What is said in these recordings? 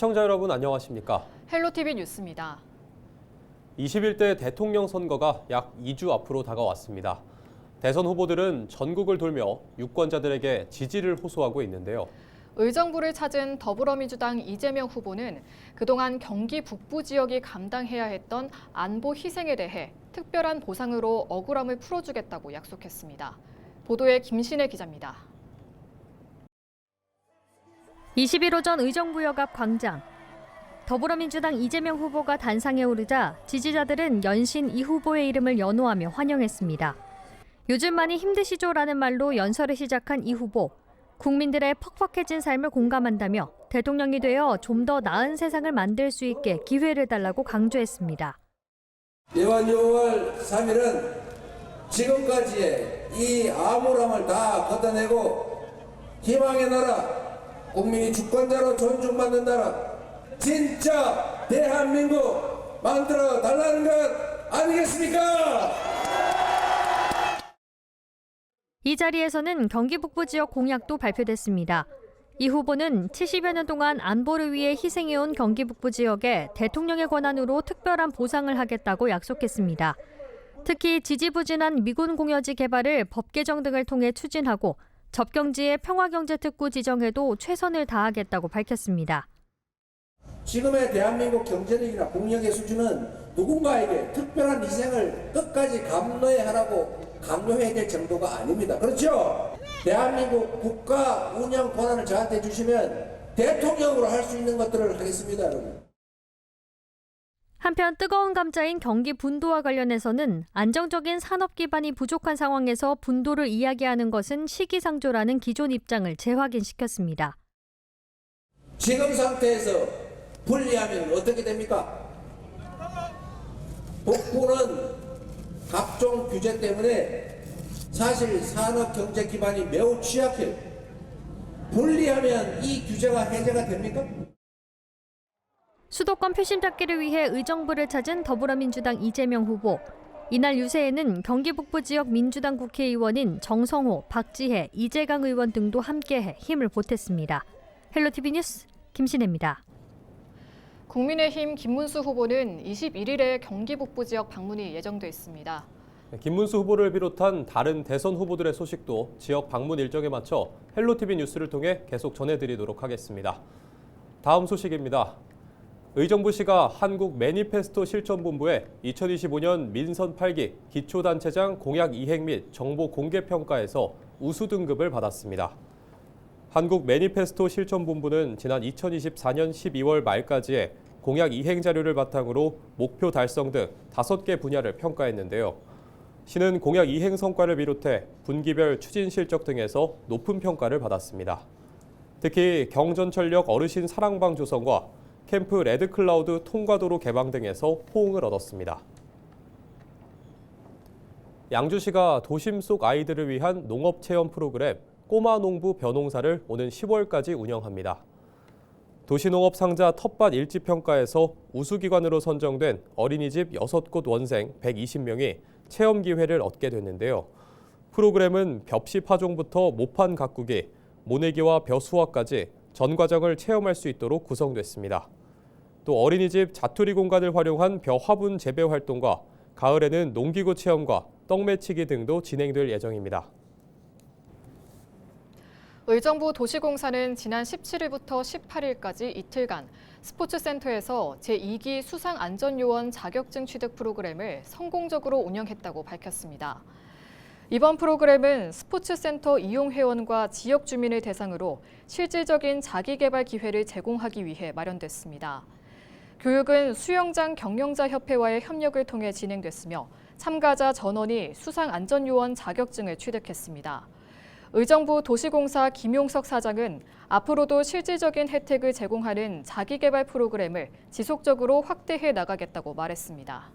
시청자 여러분 안녕하십니까? 헬로티비 뉴스입니다. 21대 대통령 선거가 약 2주 앞으로 다가왔습니다. 대선 후보들은 전국을 돌며 유권자들에게 지지를 호소하고 있는데요. 의정부를 찾은 더불어민주당 이재명 후보는 그동안 경기 북부 지역이 감당해야 했던 안보 희생에 대해 특별한 보상으로 억울함을 풀어주겠다고 약속했습니다. 보도에 김신혜 기자입니다. 20일 오전 의정부역 앞 광장. 더불어민주당 이재명 후보가 단상에 오르자 지지자들은 연신 이 후보의 이름을 연호하며 환영했습니다. 요즘 많이 힘드시죠라는 말로 연설을 시작한 이 후보. 국민들의 퍽퍽해진 삶을 공감한다며 대통령이 되어 좀 더 나은 세상을 만들 수 있게 기회를 달라고 강조했습니다. 내년 6월 3일은 지금까지의 이 암울함을 다 걷어내고 희망의 나라, 국민이 주권자로 존중받는 나라, 진짜 대한민국 만들어 달라는 것 아니겠습니까? 이 자리에서는 경기 북부 지역 공약도 발표됐습니다. 이 후보는 70여 년 동안 안보를 위해 희생해온 경기 북부 지역에 대통령의 권한으로 특별한 보상을 하겠다고 약속했습니다. 특히 지지부진한 미군 공여지 개발을 법 개정 등을 통해 추진하고 접경지의 평화경제특구 지정에도 최선을 다하겠다고 밝혔습니다. 지금의 대한민국 경제력이나 국력의 수준은 누군가에게 특별한 희생을 끝까지 감내해야 하라고 강요해야 될 정도가 아닙니다. 그렇죠? 대한민국 국가 운영 권한을 저한테 주시면 대통령으로 할 수 있는 것들을 하겠습니다, 여러분. 한편 뜨거운 감자인 경기 분도와 관련해서는 안정적인 산업 기반이 부족한 상황에서 분도를 이야기하는 것은 시기상조라는 기존 입장을 재확인시켰습니다. 지금 상태에서 분리하면 어떻게 됩니까? 북부는 각종 규제 때문에 사실 산업 경제 기반이 매우 취약해요. 분리하면 이 규제가 해제가 됩니까? 수도권 표심 잡기를 위해 의정부를 찾은 더불어민주당 이재명 후보. 이날 유세에는 경기 북부 지역 민주당 국회의원인 정성호, 박지혜, 이재강 의원 등도 함께해 힘을 보탰습니다. 헬로티비 뉴스 김신혜입니다. 국민의힘 김문수 후보는 21일에 경기 북부 지역 방문이 예정돼 있습니다. 김문수 후보를 비롯한 다른 대선 후보들의 소식도 지역 방문 일정에 맞춰 헬로티비 뉴스를 통해 계속 전해드리도록 하겠습니다. 다음 소식입니다. 의정부시가 한국 매니페스토 실천본부에 2025년 민선 8기 기초단체장 공약 이행 및 정보 공개 평가에서 우수 등급을 받았습니다. 한국 매니페스토 실천본부는 지난 2024년 12월 말까지의 공약 이행 자료를 바탕으로 목표 달성 등 5개 분야를 평가했는데요. 시는 공약 이행 성과를 비롯해 분기별 추진 실적 등에서 높은 평가를 받았습니다. 특히 경전철역 어르신 사랑방 조성과 캠프 레드클라우드 통과도로 개방 등에서 호응을 얻었습니다. 양주시가 도심 속 아이들을 위한 농업체험 프로그램 꼬마 농부 벼농사를 오는 10월까지 운영합니다. 도시농업 상자 텃밭 일지평가에서 우수기관으로 선정된 어린이집 6곳 원생 120명이 체험 기회를 얻게 됐는데요. 프로그램은 벽시 파종부터 모판 가꾸기, 모내기와 벼 수확까지 전 과정을 체험할 수 있도록 구성됐습니다. 또 어린이집 자투리 공간을 활용한 벼 화분 재배 활동과 가을에는 농기구 체험과 떡매치기 등도 진행될 예정입니다. 의정부 도시공사는 지난 17일부터 18일까지 이틀간 스포츠센터에서 제2기 수상안전요원 자격증 취득 프로그램을 성공적으로 운영했다고 밝혔습니다. 이번 프로그램은 스포츠센터 이용 회원과 지역 주민을 대상으로 실질적인 자기개발 기회를 제공하기 위해 마련됐습니다. 교육은 수영장 경영자협회와의 협력을 통해 진행됐으며 참가자 전원이 수상안전요원 자격증을 취득했습니다. 의정부 도시공사 김용석 사장은 앞으로도 실질적인 혜택을 제공하는 자기개발 프로그램을 지속적으로 확대해 나가겠다고 말했습니다.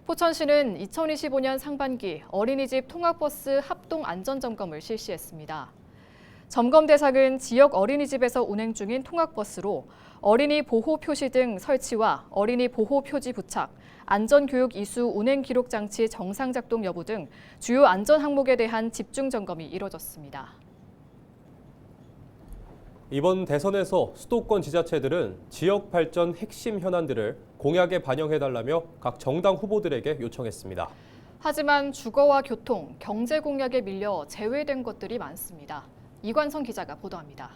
포천시는 2025년 상반기 어린이집 통학버스 합동 안전점검을 실시했습니다. 점검 대상은 지역 어린이집에서 운행 중인 통학버스로 어린이 보호 표시 등 설치와 어린이 보호 표지 부착, 안전교육 이수 운행 기록 장치 정상 작동 여부 등 주요 안전 항목에 대한 집중 점검이 이뤄졌습니다. 이번 대선에서 수도권 지자체들은 지역 발전 핵심 현안들을 공약에 반영해달라며 각 정당 후보들에게 요청했습니다. 하지만 주거와 교통, 경제 공약에 밀려 제외된 것들이 많습니다. 이관성 기자가 보도합니다.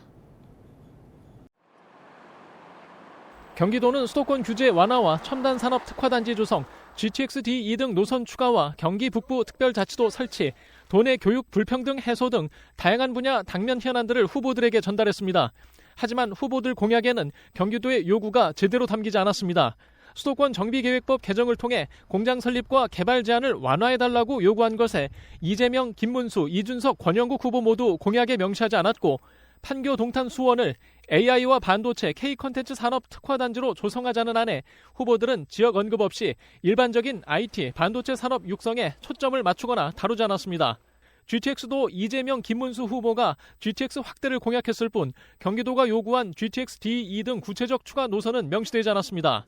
경기도는 수도권 규제 완화와 첨단 산업 특화단지 조성, GTX-D2 등 노선 추가와 경기 북부 특별자치도 설치, 도내 교육 불평등 해소 등 다양한 분야 당면 현안들을 후보들에게 전달했습니다. 하지만 후보들 공약에는 경기도의 요구가 제대로 담기지 않았습니다. 수도권 정비계획법 개정을 통해 공장 설립과 개발 제한을 완화해달라고 요구한 것에 이재명, 김문수, 이준석, 권영국 후보 모두 공약에 명시하지 않았고 판교 동탄 수원을 AI와 반도체, K컨텐츠 산업 특화단지로 조성하자는 안에 후보들은 지역 언급 없이 일반적인 IT, 반도체 산업 육성에 초점을 맞추거나 다루지 않았습니다. GTX도 이재명, 김문수 후보가 GTX 확대를 공약했을 뿐 경기도가 요구한 GTX-D2 등 구체적 추가 노선은 명시되지 않았습니다.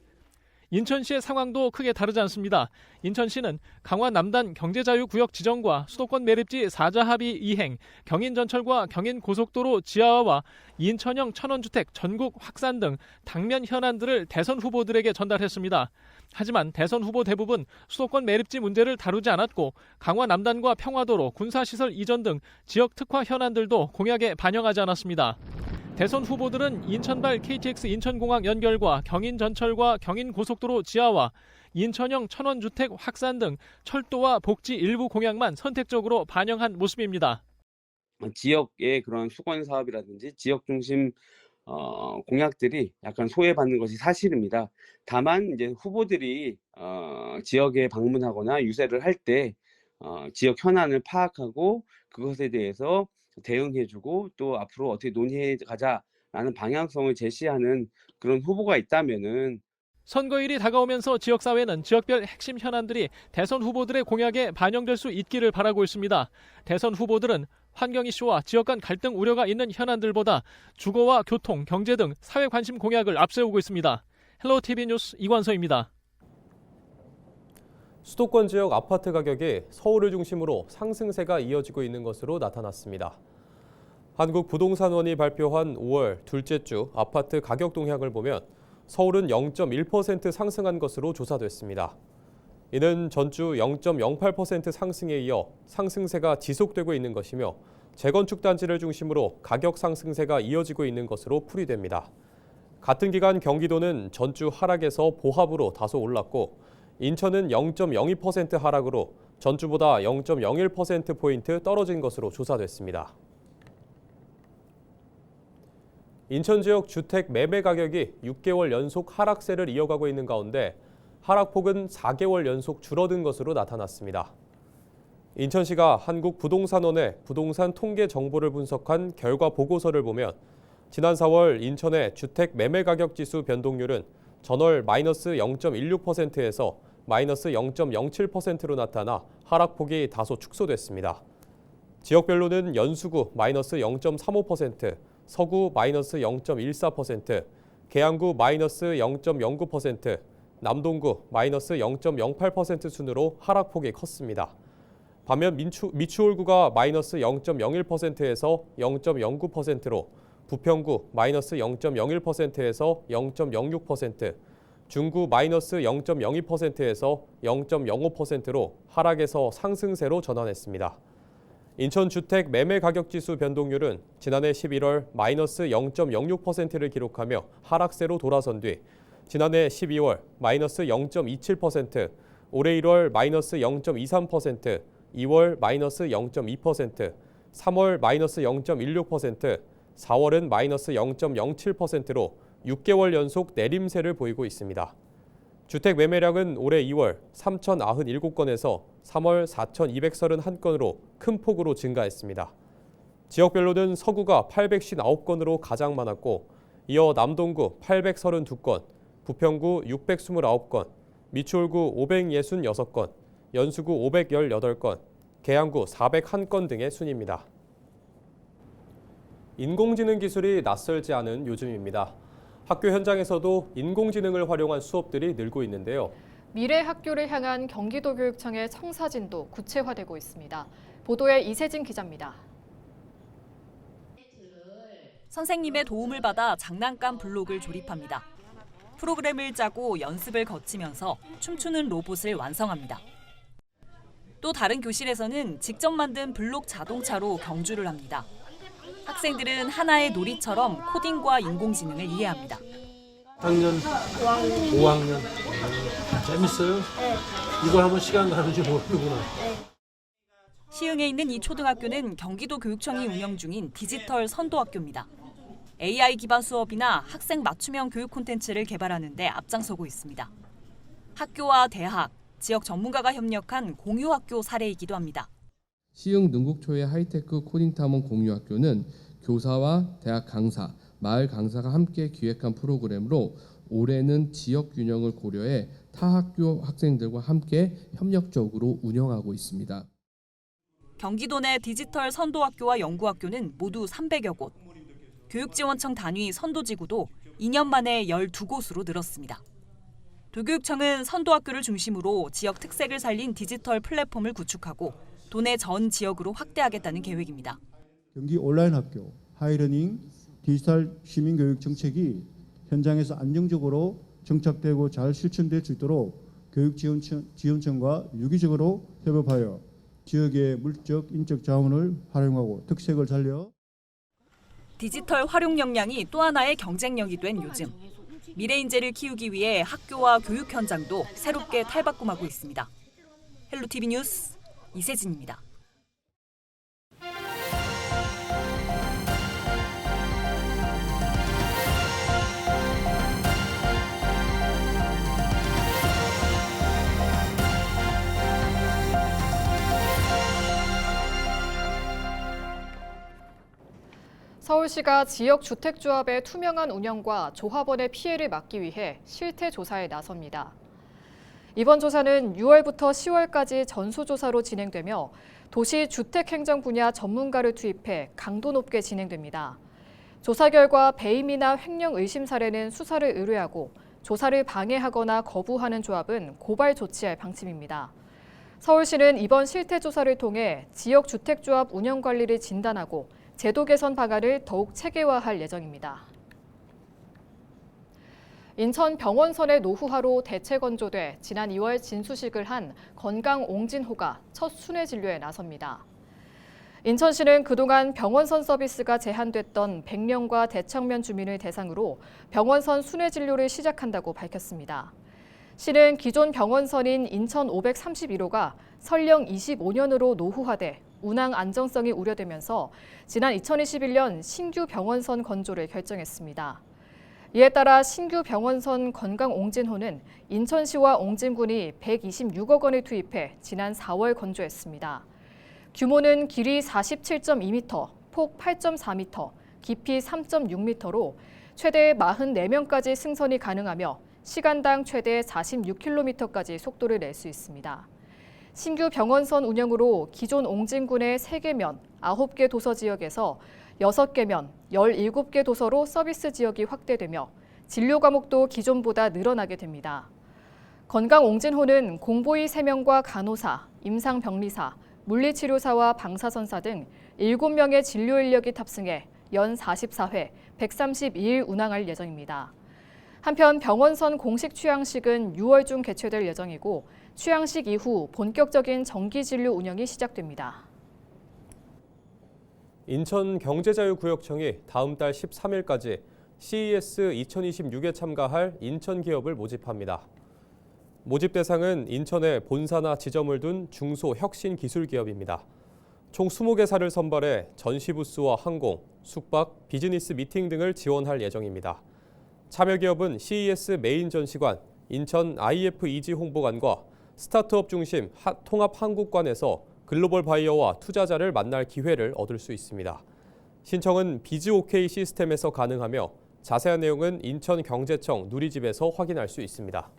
인천시의 상황도 크게 다르지 않습니다. 인천시는 강화 남단 경제자유구역 지정과 수도권 매립지 4자 합의 이행, 경인전철과 경인고속도로 지하화와 인천형 천원주택 전국 확산 등 당면 현안들을 대선 후보들에게 전달했습니다. 하지만 대선 후보 대부분 수도권 매립지 문제를 다루지 않았고 강화 남단과 평화도로 군사시설 이전 등 지역 특화 현안들도 공약에 반영하지 않았습니다. 대선 후보들은 인천발 KTX 인천공항 연결과 경인전철과 경인고속도로 지하화, 인천형 천원주택 확산 등 철도와 복지 일부 공약만 선택적으로 반영한 모습입니다. 지역의 그런 수건 사업이라든지 지역 중심 공약들이 약간 소외받는 것이 사실입니다. 다만 이제 후보들이 지역에 방문하거나 유세를 할 때 지역 현안을 파악하고 그것에 대해서 대응해주고 또 앞으로 어떻게 논의해 가자라는 방향성을 제시하는 그런 후보가 있다면은 선거일이 다가오면서 지역사회는 지역별 핵심 현안들이 대선 후보들의 공약에 반영될 수 있기를 바라고 있습니다. 대선 후보들은 환경 이슈와 지역 간 갈등 우려가 있는 현안들보다 주거와 교통, 경제 등 사회 관심 공약을 앞세우고 있습니다. 헬로티비 뉴스 이관서입니다. 수도권 지역 아파트 가격이 서울을 중심으로 상승세가 이어지고 있는 것으로 나타났습니다. 한국부동산원이 발표한 5월 둘째 주 아파트 가격 동향을 보면 서울은 0.1% 상승한 것으로 조사됐습니다. 이는 전주 0.08% 상승에 이어 상승세가 지속되고 있는 것이며 재건축 단지를 중심으로 가격 상승세가 이어지고 있는 것으로 풀이됩니다. 같은 기간 경기도는 전주 하락에서 보합으로 다소 올랐고 인천은 0.02% 하락으로 전주보다 0.01%포인트 떨어진 것으로 조사됐습니다. 인천 지역 주택 매매 가격이 6개월 연속 하락세를 이어가고 있는 가운데 하락폭은 4개월 연속 줄어든 것으로 나타났습니다. 인천시가 한국부동산원의 부동산 통계 정보를 분석한 결과 보고서를 보면 지난 4월 인천의 주택 매매 가격 지수 변동률은 전월 마이너스 0.16%에서 마이너스 0.07%로 나타나 하락폭이 다소 축소됐습니다. 지역별로는 연수구 마이너스 0.35%, 서구 마이너스 0.14%, 계양구 마이너스 0.09%, 남동구 마이너스 0.08% 순으로 하락폭이 컸습니다. 반면 미추홀구가 마이너스 0.01%에서 0.09%로, 부평구 마이너스 0.01%에서 0.06%, 중구 마이너스 0.02%에서 0.05%로 하락에서 상승세로 전환했습니다. 인천 주택 매매 가격 지수 변동률은 지난해 11월 마이너스 0.06%를 기록하며 하락세로 돌아선 뒤 지난해 12월 마이너스 0.27%, 올해 1월 마이너스 0.23%, 2월 마이너스 0.2%, 3월 마이너스 0.16%, 4월은 마이너스 0.07%로 6개월 연속 내림세를 보이고 있습니다. 주택 매매량은 올해 2월 3,097건에서 3월 4,231건으로 큰 폭으로 증가했습니다. 지역별로는 서구가 859건으로 가장 많았고 이어 남동구 832건, 부평구 629건, 미추홀구 566건, 연수구 518건, 계양구 401건 등의 순입니다. 인공지능 기술이 낯설지 않은 요즘입니다. 학교 현장에서도 인공지능을 활용한 수업들이 늘고 있는데요. 미래 학교를 향한 경기도 교육청의 청사진도 구체화되고 있습니다. 보도에 이세진 기자입니다. 선생님의 도움을 받아 장난감 블록을 조립합니다. 프로그램을 짜고 연습을 거치면서 춤추는 로봇을 완성합니다. 또 다른 교실에서는 직접 만든 블록 자동차로 경주를 합니다. 학생들은 하나의 놀이처럼 코딩과 인공지능을 이해합니다. 학년 5학년. 재밌어요? 네. 이걸 하면 시간 가는 줄 모르는구나. 시흥에 있는 이 초등학교는 경기도 교육청이 운영 중인 디지털 선도학교입니다. AI 기반 수업이나 학생 맞춤형 교육 콘텐츠를 개발하는 데 앞장서고 있습니다. 학교와 대학, 지역 전문가가 협력한 공유학교 사례이기도 합니다. 시흥 능곡초의 하이테크 코딩 탐험 공유학교는 교사와 대학 강사, 마을 강사가 함께 기획한 프로그램으로 올해는 지역 균형을 고려해 타 학교 학생들과 함께 협력적으로 운영하고 있습니다. 경기도 내 디지털 선도학교와 연구학교는 모두 300여 곳. 교육지원청 단위 선도지구도 2년 만에 12곳으로 늘었습니다. 도교육청은 선도학교를 중심으로 지역 특색을 살린 디지털 플랫폼을 구축하고 도내 전 지역으로 확대하겠다는 계획입니다. 경기 온라인 학교, 하이러닝, 디지털 시민교육 정책이 현장에서 안정적으로 정착되고 잘 실천될 수 있도록 교육지원청과 유기적으로 협업하여 지역의 물적, 인적 자원을 활용하고 특색을 살려 디지털 활용 역량이 또 하나의 경쟁력이 된 요즘. 미래 인재를 키우기 위해 학교와 교육 현장도 새롭게 탈바꿈하고 있습니다. 헬로티비 뉴스 이세진입니다. 서울시가 지역 주택조합의 투명한 운영과 조합원의 피해를 막기 위해 실태 조사에 나섭니다. 이번 조사는 6월부터 10월까지 전수조사로 진행되며 도시 주택행정 분야 전문가를 투입해 강도 높게 진행됩니다. 조사 결과 배임이나 횡령 의심 사례는 수사를 의뢰하고 조사를 방해하거나 거부하는 조합은 고발 조치할 방침입니다. 서울시는 이번 실태 조사를 통해 지역 주택조합 운영 관리를 진단하고 제도 개선 방안을 더욱 체계화할 예정입니다. 인천 병원선의 노후화로 대체 건조돼 지난 2월 진수식을 한 건강 옹진호가 첫 순회 진료에 나섭니다. 인천시는 그동안 병원선 서비스가 제한됐던 백령과 대청면 주민을 대상으로 병원선 순회 진료를 시작한다고 밝혔습니다. 시는 기존 병원선인 인천 531호가 설령 25년으로 노후화돼 운항 안정성이 우려되면서 지난 2021년 신규 병원선 건조를 결정했습니다. 이에 따라 신규 병원선 건강 옹진호는 인천시와 옹진군이 126억 원을 투입해 지난 4월 건조했습니다. 규모는 길이 47.2m, 폭 8.4m, 깊이 3.6m로 최대 44명까지 승선이 가능하며 시간당 최대 46km까지 속도를 낼 수 있습니다. 신규 병원선 운영으로 기존 옹진군의 3개 면, 9개 도서 지역에서 6개 면, 17개 도서로 서비스 지역이 확대되며 진료 과목도 기존보다 늘어나게 됩니다. 건강 옹진호는 공보의 3명과 간호사, 임상병리사, 물리치료사와 방사선사 등 7명의 진료 인력이 탑승해 연 44회, 132일 운항할 예정입니다. 한편 병원선 공식 취향식은 6월 중 개최될 예정이고 취향식 이후 본격적인 정기 진료 운영이 시작됩니다. 인천경제자유구역청이 다음 달 13일까지 CES 2026에 참가할 인천 기업을 모집합니다. 모집 대상은 인천에 본사나 지점을 둔 중소혁신 기술 기업입니다. 총 20개사를 선발해 전시 부스와 항공, 숙박, 비즈니스 미팅 등을 지원할 예정입니다. 참여 기업은 CES 메인 전시관, 인천 IF2G 홍보관과 스타트업 중심 통합한국관에서 글로벌 바이어와 투자자를 만날 기회를 얻을 수 있습니다. 신청은 비즈오케이 시스템에서 가능하며 자세한 내용은 인천경제청 누리집에서 확인할 수 있습니다.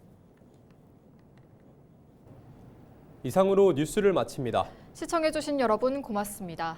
이상으로 뉴스를 마칩니다. 시청해주신 여러분 고맙습니다.